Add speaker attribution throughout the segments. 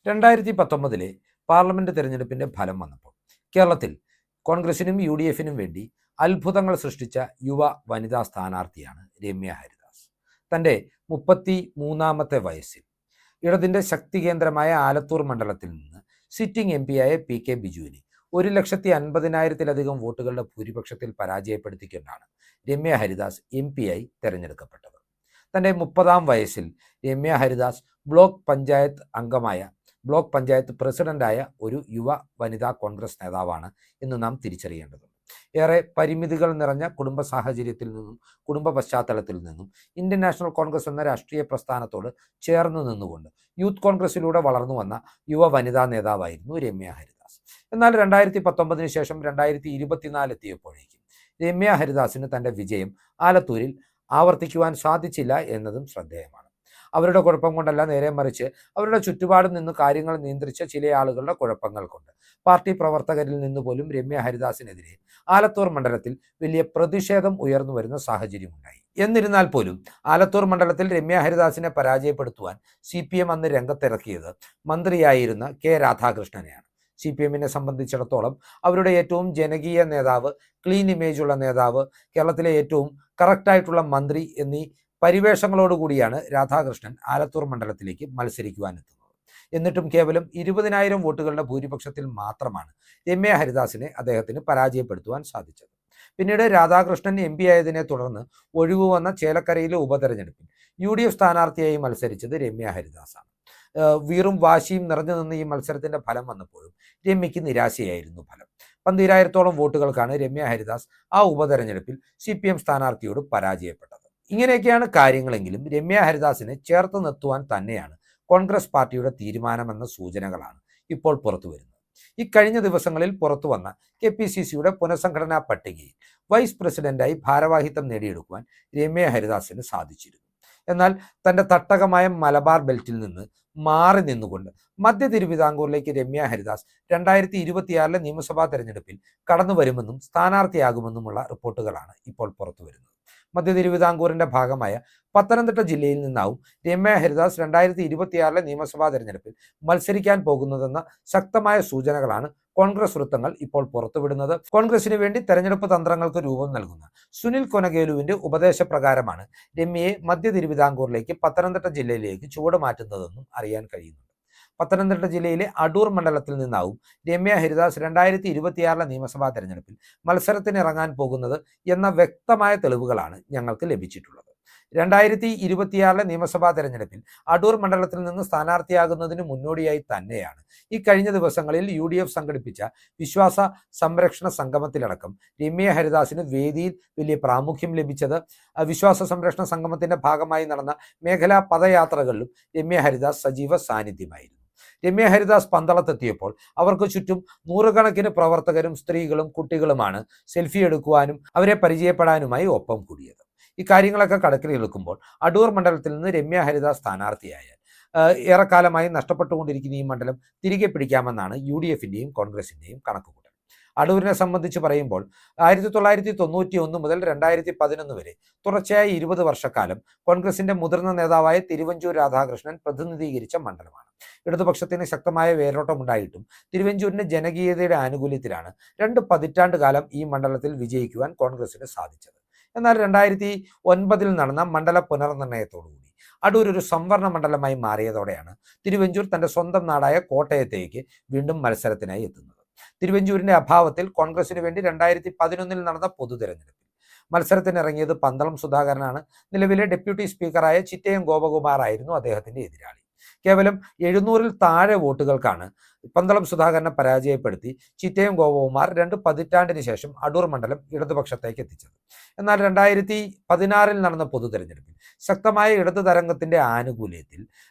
Speaker 1: 2019 parliament തെരഞ്ഞെടുപ്പിന്റെ ഫലം വന്നപ്പോൾ കേരളത്തിൽ കോൺഗ്രസിനും UDF-നും വേണ്ടി അത്ഭുതങ്ങൾ സൃഷ്ടിച്ച യുവ വനിതാ സ്ഥാനാർത്ഥിയാണ് രമ്യ ഹരിദാസ്. തൻ്റെ 33-ാമത്തെ വയസ്സിൽ ഇടതിൻ്റെ ശക്തി കേന്ദ്രമായ ആലത്തൂർ മണ്ഡലത്തിൽ നിന്ന് സിറ്റിംഗ് MP ആയ PK ബിജുവിനെ 1,50,000-ലധികം വോട്ടുകളുടെ ഭൂരിപക്ഷത്തിൽ പരാജയപ്പെടുത്തിക്കൊണ്ടാണ് രമ്യ ഹരിദാസ് MP ആയി തെരഞ്ഞെടുക്കപ്പെട്ടത്. തൻ്റെ 30-ാം വയസ്സിൽ രമ്യ ഹരിദാസ് ബ്ലോക്ക് പഞ്ചായത്ത് പ്രസിഡന്റായ ഒരു യുവ വനിതാ കോൺഗ്രസ് നേതാവാണ് എന്ന് നാം തിരിച്ചറിയേണ്ടതുണ്ട്. ഏറെ പരിമിതികൾ നിറഞ്ഞ കുടുംബ സാഹചര്യത്തിൽ നിന്നും കുടുംബ പശ്ചാത്തലത്തിൽ നിന്നും ഇന്ത്യൻ നാഷണൽ കോൺഗ്രസ് എന്ന രാഷ്ട്രീയ പ്രസ്ഥാനത്തോട് ചേർന്ന് നിന്നുകൊണ്ട് യൂത്ത് കോൺഗ്രസിലൂടെ വളർന്നു വന്ന യുവ വനിതാ നേതാവായിരുന്നു രമ്യ ഹരിദാസ്. എന്നാൽ 2019 ശേഷം 2024 എത്തിയപ്പോഴേക്കും രമ്യ ഹരിദാസിന് തൻ്റെ വിജയം ആലത്തൂരിൽ ആവർത്തിക്കുവാൻ സാധിച്ചില്ല എന്നതും ശ്രദ്ധേയമാണ്. അവരുടെ കുഴപ്പം കൊണ്ടല്ല, നേരെ മറിച്ച് അവരുടെ ചുറ്റുപാടും നിന്ന് കാര്യങ്ങൾ നിയന്ത്രിച്ച ചില ആളുകളുടെ കുഴപ്പങ്ങൾ കൊണ്ട് പാർട്ടി പ്രവർത്തകരിൽ നിന്ന് പോലും രമ്യ ഹരിദാസിനെതിരെ ആലത്തൂർ മണ്ഡലത്തിൽ വലിയ പ്രതിഷേധം ഉയർന്നു വരുന്ന സാഹചര്യമുണ്ടായി. എന്നിരുന്നാൽ പോലും ആലത്തൂർ മണ്ഡലത്തിൽ രമ്യ ഹരിദാസിനെ പരാജയപ്പെടുത്തുവാൻ CPM അന്ന് രംഗത്തിറക്കിയത് മന്ത്രിയായിരുന്ന K രാധാകൃഷ്ണനെയാണ്. CPM-നെ സംബന്ധിച്ചിടത്തോളം അവരുടെ ഏറ്റവും ജനകീയ നേതാവ്, ക്ലീൻ ഇമേജുള്ള നേതാവ്, കേരളത്തിലെ ഏറ്റവും കറക്റ്റായിട്ടുള്ള മന്ത്രി എന്നീ പരിവേഷങ്ങളോടുകൂടിയാണ് രാധാകൃഷ്ണൻ ആലത്തൂർ മണ്ഡലത്തിലേക്ക് മത്സരിക്കുവാനെത്തുന്നത്. എന്നിട്ടും കേവലം 20,000 വോട്ടുകളുടെ ഭൂരിപക്ഷത്തിൽ മാത്രമാണ് രമ്യ ഹരിദാസിനെ അദ്ദേഹത്തിന് പരാജയപ്പെടുത്തുവാൻ സാധിച്ചത്. പിന്നീട് രാധാകൃഷ്ണൻ MP ആയതിനെ തുടർന്ന് ഒഴിവ് വന്ന ചേലക്കരയിലെ ഉപതെരഞ്ഞെടുപ്പിൽ UDF സ്ഥാനാർത്ഥിയായി മത്സരിച്ചത് രമ്യ ഹരിദാസാണ്. വീറും വാശിയും നിറഞ്ഞു നിന്ന് ഈ മത്സരത്തിന്റെ ഫലം വന്നപ്പോഴും രമ്യയ്ക്ക് നിരാശയായിരുന്നു ഫലം. 12,000-ഓളം വോട്ടുകൾക്കാണ് രമ്യ ഹരിദാസ് ആ ഉപതെരഞ്ഞെടുപ്പിൽ CPM സ്ഥാനാർത്ഥിയോട് പരാജയപ്പെട്ടത്. ഇങ്ങനെയൊക്കെയാണ് കാര്യങ്ങളെങ്കിലും രമ്യ ഹരിദാസിനെ ചേർത്ത് നിർത്തുവാൻ തന്നെയാണ് കോൺഗ്രസ് പാർട്ടിയുടെ തീരുമാനമെന്ന സൂചനകളാണ് ഇപ്പോൾ പുറത്തു വരുന്നത്. ഇക്കഴിഞ്ഞ ദിവസങ്ങളിൽ പുറത്തു വന്ന KPCCയുടെ പുനഃസംഘടനാ പട്ടികയിൽ വൈസ് പ്രസിഡന്റായി ഭാരവാഹിത്വം നേടിയെടുക്കുവാൻ രമ്യ ഹരിദാസിന് സാധിച്ചിരുന്നു. എന്നാൽ തൻ്റെ തട്ടകമായ മലബാർ ബെൽറ്റിൽ നിന്ന് മാറി നിന്നുകൊണ്ട് മധ്യ തിരുവിതാംകൂറിലേക്ക് രമ്യ ഹരിദാസ് 2026 നിയമസഭാ തെരഞ്ഞെടുപ്പിൽ കടന്നു വരുമെന്നും സ്ഥാനാർത്ഥിയാകുമെന്നുമുള്ള റിപ്പോർട്ടുകളാണ് ഇപ്പോൾ പുറത്തു വരുന്നത്. മധ്യ തിരുവിതാംകൂറിന്റെ ഭാഗമായ പത്തനംതിട്ട ജില്ലയിൽ നിന്നാവും രമ്യ ഹരിദാസ് 2026 നിയമസഭാ തെരഞ്ഞെടുപ്പിൽ മത്സരിക്കാൻ പോകുന്നതെന്ന ശക്തമായ സൂചനകളാണ് കോൺഗ്രസ് വൃത്തങ്ങൾ ഇപ്പോൾ പുറത്തുവിടുന്നത്. കോൺഗ്രസിന് വേണ്ടി തെരഞ്ഞെടുപ്പ് തന്ത്രങ്ങൾക്ക് രൂപം നൽകുന്ന സുനിൽ കൊനഗേലുവിന്റെ ഉപദേശപ്രകാരമാണ് രമ്യയെ മധ്യ തിരുവിതാംകൂറിലേക്ക് പത്തനംതിട്ട ജില്ലയിലേക്ക് ചുവടുമാറ്റുന്നതെന്നും അറിയാൻ കഴിയുന്നുണ്ട്. പത്തനംതിട്ട ജില്ലയിലെ അടൂർ മണ്ഡലത്തിൽ നിന്നാവും രമ്യ ഹരിദാസ് 2026 നിയമസഭാ തെരഞ്ഞെടുപ്പിൽ മത്സരത്തിനിറങ്ങാൻ പോകുന്നത് എന്ന വ്യക്തമായ തെളിവുകളാണ് ഞങ്ങൾക്ക് ലഭിച്ചിട്ടുള്ളത്. 2026 നിയമസഭാ തെരഞ്ഞെടുപ്പിൽ അടൂർ മണ്ഡലത്തിൽ നിന്ന് സ്ഥാനാർത്ഥിയാകുന്നതിന് മുന്നോടിയായി തന്നെയാണ് ഈ കഴിഞ്ഞ ദിവസങ്ങളിൽ UDF സംഘടിപ്പിച്ച വിശ്വാസ സംരക്ഷണ സംഗമത്തിലടക്കം രമ്യ ഹരിദാസിന് വേദിയിൽ വലിയ പ്രാമുഖ്യം ലഭിച്ചത്. വിശ്വാസ സംരക്ഷണ സംഗമത്തിന്റെ ഭാഗമായി നടന്ന മേഖലാ പദയാത്രകളിലും രമ്യ ഹരിദാസ് സജീവ സാന്നിധ്യമായിരുന്നു. രമ്യ ഹരിദാസ് പന്തളത്തെത്തിയപ്പോൾ അവർക്ക് ചുറ്റും നൂറുകണക്കിന് പ്രവർത്തകരും സ്ത്രീകളും കുട്ടികളുമാണ് സെൽഫി എടുക്കുവാനും അവരെ പരിചയപ്പെടാനുമായി ഒപ്പം കൂടിയത്. ഇക്കാര്യങ്ങളൊക്കെ കണക്കിലെടുക്കുമ്പോൾ അടൂർ മണ്ഡലത്തിൽ നിന്ന് രമ്യ ഹരിദാസ് സ്ഥാനാർത്ഥിയായാൽ ഏറെക്കാലമായി നഷ്ടപ്പെട്ടുകൊണ്ടിരിക്കുന്ന ഈ മണ്ഡലം തിരികെ പിടിക്കാമെന്നാണ് UDF-ന്റെയും കോൺഗ്രസിന്റെയും കണക്കുകൂട്ടൽ. അടൂരിനെ സംബന്ധിച്ച് പറയുമ്പോൾ 1991 മുതൽ 2011 വരെ തുടർച്ചയായ 20 വർഷക്കാലം കോൺഗ്രസിന്റെ മുതിർന്ന നേതാവായ തിരുവഞ്ചൂർ രാധാകൃഷ്ണൻ പ്രതിനിധീകരിച്ച മണ്ഡലമാണ്. ഇടതുപക്ഷത്തിന് ശക്തമായ വേരോട്ടമുണ്ടായിട്ടും തിരുവഞ്ചൂരിന്റെ ജനകീയതയുടെ ആനുകൂല്യത്തിലാണ് 2 പതിറ്റാണ്ട് കാലം ഈ മണ്ഡലത്തിൽ വിജയിക്കുവാൻ കോൺഗ്രസിന് സാധിച്ചത്. എന്നാൽ 2009 നടന്ന മണ്ഡല പുനർനിർണയത്തോടുകൂടി അടൂർ ഒരു സംവരണ മണ്ഡലമായി മാറിയതോടെയാണ് തിരുവഞ്ചൂർ തന്റെ സ്വന്തം നാടായ കോട്ടയത്തേക്ക് വീണ്ടും മത്സരത്തിനായി എത്തുന്നത്. തിരുവഞ്ചൂരിന്റെ അഭാവത്തിൽ കോൺഗ്രസിന് വേണ്ടി 2011 നടന്ന പൊതു തെരഞ്ഞെടുപ്പിൽ മത്സരത്തിനിറങ്ങിയത് പന്തളം സുധാകരനാണ്. നിലവിലെ ഡെപ്യൂട്ടി സ്പീക്കറായ ചിറ്റയം ഗോപകുമാർ ആയിരുന്നു അദ്ദേഹത്തിന്റെ എതിരാളി. കേവലം 700-ൽ താഴെ വോട്ടുകൾക്കാണ് പന്തളം സുധാകരനെ പരാജയപ്പെടുത്തി ചിറ്റയം ഗോപകുമാർ 2 പതിറ്റാണ്ടിന് ശേഷം അടൂർ മണ്ഡലം ഇടതുപക്ഷത്തേക്ക് എത്തിച്ചത്. എന്നാൽ 2016 നടന്ന പൊതു തെരഞ്ഞെടുപ്പിൽ ശക്തമായ ഇടതു തരംഗത്തിന്റെ ആനുകൂല്യത്തിൽ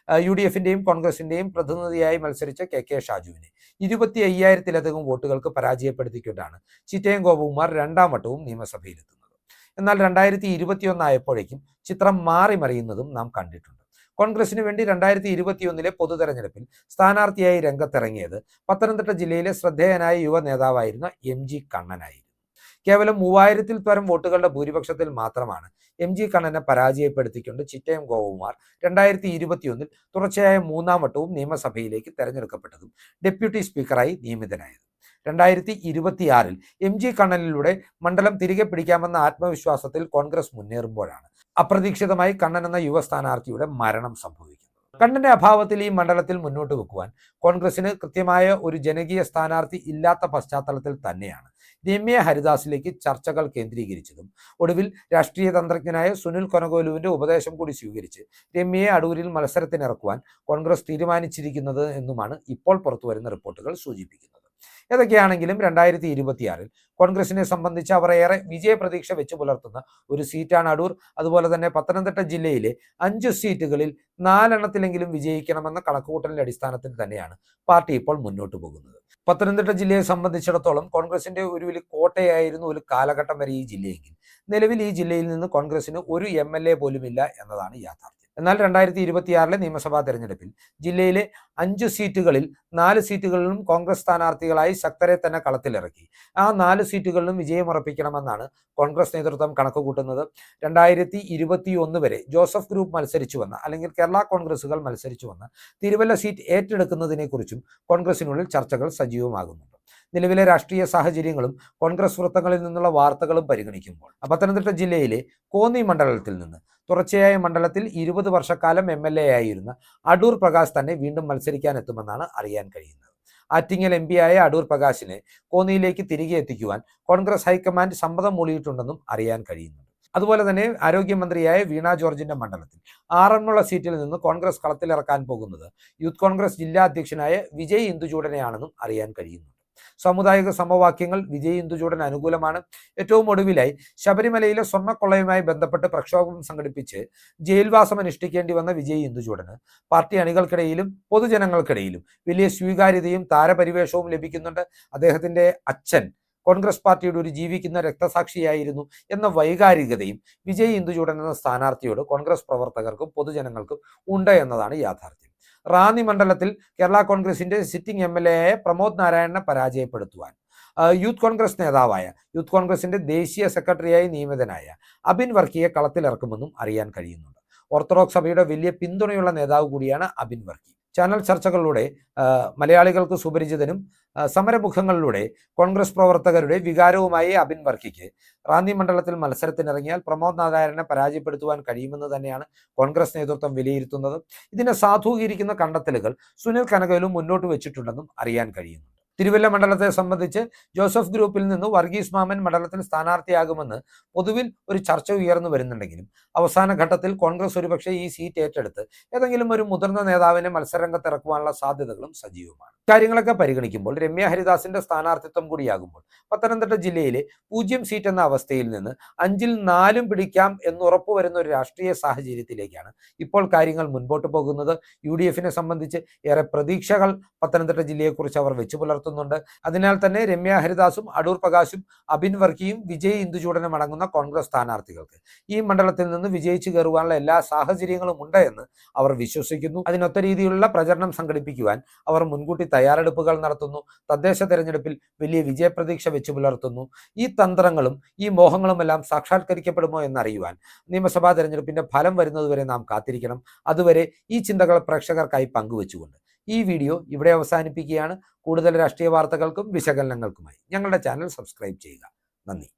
Speaker 1: UDF-ന്റെയും കോൺഗ്രസിന്റെയും പ്രതിനിധിയായി മത്സരിച്ച KK ഷാജുവിനെ 25,000-ലധികം വോട്ടുകൾക്ക് പരാജയപ്പെടുത്തിക്കൊണ്ടാണ് ചിറ്റയം ഗോപകുമാർ 2ാം വട്ടവും നിയമസഭയിലെത്തുന്നത്. എന്നാൽ 2021 ആയപ്പോഴേക്കും ചിത്രം മാറി മറിയുന്നതും നാം കണ്ടിട്ടുണ്ട്. കോൺഗ്രസിന് വേണ്ടി 2021 പൊതു തെരഞ്ഞെടുപ്പിൽ സ്ഥാനാർത്ഥിയായി രംഗത്തിറങ്ങിയത് പത്തനംതിട്ട ജില്ലയിലെ ശ്രദ്ധേയനായ യുവ നേതാവായിരുന്ന MG കണ്ണനായിരുന്നു. കേവലം 3000-ൽ പരം വോട്ടുകളുടെ ഭൂരിപക്ഷത്തിൽ മാത്രമാണ് MG കണ്ണനെ പരാജയപ്പെടുത്തിക്കൊണ്ട് ചിറ്റയം ഗോപകുമാർ 2021 തുടർച്ചയായ 3-ാം വട്ടവും നിയമസഭയിലേക്ക് തെരഞ്ഞെടുക്കപ്പെട്ടതും ഡെപ്യൂട്ടി സ്പീക്കറായി നിയമിതനായത്. 2026-ൽ MG കണ്ണനിലൂടെ മണ്ഡലം തിരികെ പിടിക്കാമെന്ന ആത്മവിശ്വാസത്തിൽ കോൺഗ്രസ് മുന്നേറുമ്പോഴാണ് അപ്രതീക്ഷിതമായി കണ്ണൻ എന്ന യുവ സ്ഥാനാർത്ഥിയുടെ മരണം സംഭവിക്കുന്നത്. കണ്ണന്റെ അഭാവത്തിൽ ഈ മണ്ഡലത്തിൽ മുന്നോട്ട് വെക്കുവാൻ കോൺഗ്രസിന് കൃത്യമായ ഒരു ജനകീയ സ്ഥാനാർത്ഥി ഇല്ലാത്ത പശ്ചാത്തലത്തിൽ തന്നെയാണ് രമ്യ ഹരിദാസിലേക്ക് ചർച്ചകൾ കേന്ദ്രീകരിച്ചതും ഒടുവിൽ രാഷ്ട്രീയ തന്ത്രജ്ഞനായ സുനിൽ കൊനകോലുവിന്റെ ഉപദേശം കൂടി സ്വീകരിച്ച് രമ്യയെ അടൂരിൽ മത്സരത്തിനിറക്കുവാൻ കോൺഗ്രസ് തീരുമാനിച്ചിരിക്കുന്നത് എന്നുമാണ് ഇപ്പോൾ പുറത്തുവരുന്ന റിപ്പോർട്ടുകൾ സൂചിപ്പിക്കുന്നത്. ഏതൊക്കെയാണെങ്കിലും 2026-ൽ കോൺഗ്രസിനെ സംബന്ധിച്ച് അവർ ഏറെ വിജയപ്രതീക്ഷ വെച്ച് പുലർത്തുന്ന ഒരു സീറ്റാണ് അടൂർ. അതുപോലെ തന്നെ പത്തനംതിട്ട ജില്ലയിലെ 5 സീറ്റുകളിൽ 4 വിജയിക്കണമെന്ന കണക്കുകൂട്ടലിന്റെ അടിസ്ഥാനത്തിൽ തന്നെയാണ് പാർട്ടി ഇപ്പോൾ മുന്നോട്ട് പോകുന്നത്. പത്തനംതിട്ട ജില്ലയെ സംബന്ധിച്ചിടത്തോളം കോൺഗ്രസിന്റെ ഒരു വലിയ കോട്ടയായിരുന്നു ഒരു കാലഘട്ടം വരെ ഈ ജില്ലയെങ്കിൽ നിലവിൽ ഈ ജില്ലയിൽ നിന്ന് കോൺഗ്രസിന് ഒരു MLA പോലുമില്ല എന്നതാണ് യാഥാർത്ഥ്യം. എന്നാൽ 2026-ലെ നിയമസഭാ തെരഞ്ഞെടുപ്പിൽ ജില്ലയിലെ 5 സീറ്റുകളിൽ 4 സീറ്റുകളിലും കോൺഗ്രസ് സ്ഥാനാർത്ഥികളായി ശക്തരെ തന്നെ കളത്തിലിറക്കി ആ 4 സീറ്റുകളിലും വിജയമുറപ്പിക്കണമെന്നാണ് കോൺഗ്രസ് നേതൃത്വം കണക്കുകൂട്ടുന്നത്. 2021 വരെ ജോസഫ് ഗ്രൂപ്പ് മത്സരിച്ചു വന്ന അല്ലെങ്കിൽ കേരള കോൺഗ്രസുകൾ മത്സരിച്ചു വന്ന തിരുവല്ല സീറ്റ് ഏറ്റെടുക്കുന്നതിനെക്കുറിച്ചും കോൺഗ്രസിനുള്ളിൽ ചർച്ചകൾ സജീവമാകുന്നുണ്ട്. നിലവിലെ രാഷ്ട്രീയ സാഹചര്യങ്ങളും കോൺഗ്രസ് വൃത്തങ്ങളിൽ നിന്നുള്ള വാർത്തകളും പരിഗണിക്കുമ്പോൾ പത്തനംതിട്ട ജില്ലയിലെ കോന്നി മണ്ഡലത്തിൽ നിന്ന് തുടർച്ചയായ മണ്ഡലത്തിൽ 20 വർഷക്കാലം MLA ആയിരുന്ന അടൂർ പ്രകാശ് തന്നെ വീണ്ടും മത്സരിക്കാനെത്തുമെന്നാണ് അറിയാൻ കഴിയുന്നത്. ആറ്റിങ്ങൽ MP ആയ അടൂർ പ്രകാശിനെ കോന്നിയിലേക്ക് തിരികെ എത്തിക്കുവാൻ കോൺഗ്രസ് ഹൈക്കമാൻഡ് സമ്മതം മൂളിയിട്ടുണ്ടെന്നും അറിയാൻ കഴിയുന്നുണ്ട്. അതുപോലെ തന്നെ ആരോഗ്യമന്ത്രിയായ വീണ ജോർജിന്റെ മണ്ഡലത്തിൽ ആറന്മുള സീറ്റിൽ നിന്ന് കോൺഗ്രസ് കളത്തിലിറക്കാൻ പോകുന്നത് യൂത്ത് കോൺഗ്രസ് ജില്ലാ അധ്യക്ഷനായ വിജയ് ഇന്ദുചൂഡനെയാണെന്നും അറിയാൻ കഴിയുന്നുണ്ട്. സാമുദായിക സമവാക്യങ്ങൾ വിജയ് ഇന്ദുചൂഡന് അനുകൂലമാണ്. ഏറ്റവും ഒടുവിലായി ശബരിമലയിലെ സ്വർണ്ണക്കൊള്ളയുമായി ബന്ധപ്പെട്ട് പ്രക്ഷോഭം സംഘടിപ്പിച്ച് ജയിൽവാസം അനുഷ്ഠിക്കേണ്ടി വന്ന വിജയ് ഇന്ദുചൂഡന് പാർട്ടി അണികൾക്കിടയിലും പൊതുജനങ്ങൾക്കിടയിലും വലിയ സ്വീകാര്യതയും താരപരിവേഷവും ലഭിക്കുന്നുണ്ട്. അദ്ദേഹത്തിന്റെ അച്ഛൻ കോൺഗ്രസ് പാർട്ടിയുടെ ഒരു ജീവിക്കുന്ന രക്തസാക്ഷിയായിരുന്നു എന്ന വൈകാരികതയും വിജയ് ഇന്ദുചൂഡൻ എന്ന സ്ഥാനാർത്ഥിയോട് കോൺഗ്രസ് പ്രവർത്തകർക്കും പൊതുജനങ്ങൾക്കും ഉണ്ട് എന്നതാണ് യാഥാർത്ഥ്യം. റാന്നി മണ്ഡലത്തിൽ കേരള കോൺഗ്രസിന്റെ സിറ്റിംഗ് MLA ആയ പ്രമോദ് നാരായണനെ പരാജയപ്പെടുത്തുവാൻ യൂത്ത് കോൺഗ്രസ് നേതാവായ യൂത്ത് കോൺഗ്രസിന്റെ ദേശീയ സെക്രട്ടറിയായി നിയമിതനായ അബിൻ വർക്കിയെ കളത്തിലിറക്കുമെന്നും അറിയാൻ കഴിയുന്നുണ്ട്. ഓർത്തഡോക്സ് സഭയുടെ വലിയ പിന്തുണയുള്ള നേതാവ് കൂടിയാണ് അബിൻ വർക്കി. ചാനൽ ചർച്ചകളിലൂടെ മലയാളികൾക്ക് സുപരിചിതനും സമരമുഖങ്ങളിലൂടെ കോൺഗ്രസ് പ്രവർത്തകരുടെ വികാരവുമായി അബിൻ വർക്കിക്ക് റാന്നി മണ്ഡലത്തിൽ മത്സരത്തിനിറങ്ങിയാൽ പ്രമോദ് നാരായണനെ പരാജയപ്പെടുത്തുവാൻ കഴിയുമെന്ന് തന്നെയാണ് കോൺഗ്രസ് നേതൃത്വം വിലയിരുത്തുന്നത്. ഇതിനെ സാധൂകരിക്കുന്ന കണ്ടെത്തലുകൾ സുനിൽ കനകലും മുന്നോട്ട് വെച്ചിട്ടുണ്ടെന്നും അറിയാൻ കഴിയുന്നു. തിരുവല്ല മണ്ഡലത്തെ സംബന്ധിച്ച് ജോസഫ് ഗ്രൂപ്പിൽ നിന്ന് വർഗീസ് മാമൻ മണ്ഡലത്തിൽ സ്ഥാനാർത്ഥിയാകുമെന്ന് പൊതുവിൽ ഒരു ചർച്ച ഉയർന്നു വരുന്നുണ്ടെങ്കിലും അവസാന ഘട്ടത്തിൽ കോൺഗ്രസ് ഒരുപക്ഷെ ഈ സീറ്റ് ഏറ്റെടുത്ത് ഏതെങ്കിലും ഒരു മുതിർന്ന നേതാവിനെ മത്സരരംഗത്ത് ഇറക്കുവാനുള്ള സാധ്യതകളും സജീവമാണ്. കാര്യങ്ങളൊക്കെ പരിഗണിക്കുമ്പോൾ രമ്യ ഹരിദാസിന്റെ സ്ഥാനാർത്ഥിത്വം കൂടിയാകുമ്പോൾ പത്തനംതിട്ട ജില്ലയിലെ 0 സീറ്റ് എന്ന അവസ്ഥയിൽ നിന്ന് 5-ൽ 4 പിടിക്കാം എന്ന് ഉറപ്പുവരുന്ന ഒരു രാഷ്ട്രീയ സാഹചര്യത്തിലേക്കാണ് ഇപ്പോൾ കാര്യങ്ങൾ മുൻപോട്ട് പോകുന്നത്. UDFനെ സംബന്ധിച്ച് ഏറെ പ്രതീക്ഷകൾ പത്തനംതിട്ട ജില്ലയെക്കുറിച്ച് അവർ വെച്ചു പുലർത്തുന്നുണ്ട്. അതിനാൽ തന്നെ രമ്യ ഹരിദാസും അടൂർ പ്രകാശും അബിൻ വർക്കിയും വിജയ് ഇന്ദുചൂഡനും അടങ്ങുന്ന കോൺഗ്രസ് സ്ഥാനാർത്ഥികൾക്ക് ഈ മണ്ഡലത്തിൽ നിന്ന് വിജയിച്ചു കയറുവാനുള്ള എല്ലാ സാഹചര്യങ്ങളും ഉണ്ട് എന്ന് അവർ വിശ്വസിക്കുന്നു. അതിനൊത്ത രീതിയിലുള്ള പ്രചരണം സംഘടിപ്പിക്കുവാൻ അവർ മുൻകൂട്ടി തയ്യാറെടുപ്പുകൾ നടത്തുന്നു. തദ്ദേശ തെരഞ്ഞെടുപ്പിൽ വലിയ വിജയപ്രതീക്ഷ വെച്ചു പുലർത്തുന്നു. ഈ തന്ത്രങ്ങളും ഈ മോഹങ്ങളുമെല്ലാം സാക്ഷാത്കരിക്കപ്പെടുമോ എന്നറിയുവാൻ നിയമസഭാ തെരഞ്ഞെടുപ്പിന്റെ ഫലം വരുന്നതുവരെ നാം കാത്തിരിക്കണം. അതുവരെ ഈ ചിന്തകൾ പ്രേക്ഷകർക്കായി പങ്കുവെച്ചുകൊണ്ട് ഈ വീഡിയോ ഇവിടെ അവസാനിപ്പിക്കുകയാണ്. കൂടുതൽ രാഷ്ട്രീയ വാർത്തകൾക്കും വിശകലനങ്ങൾക്കുമായി ഞങ്ങളുടെ ചാനൽ സബ്സ്ക്രൈബ് ചെയ്യുക. നന്ദി.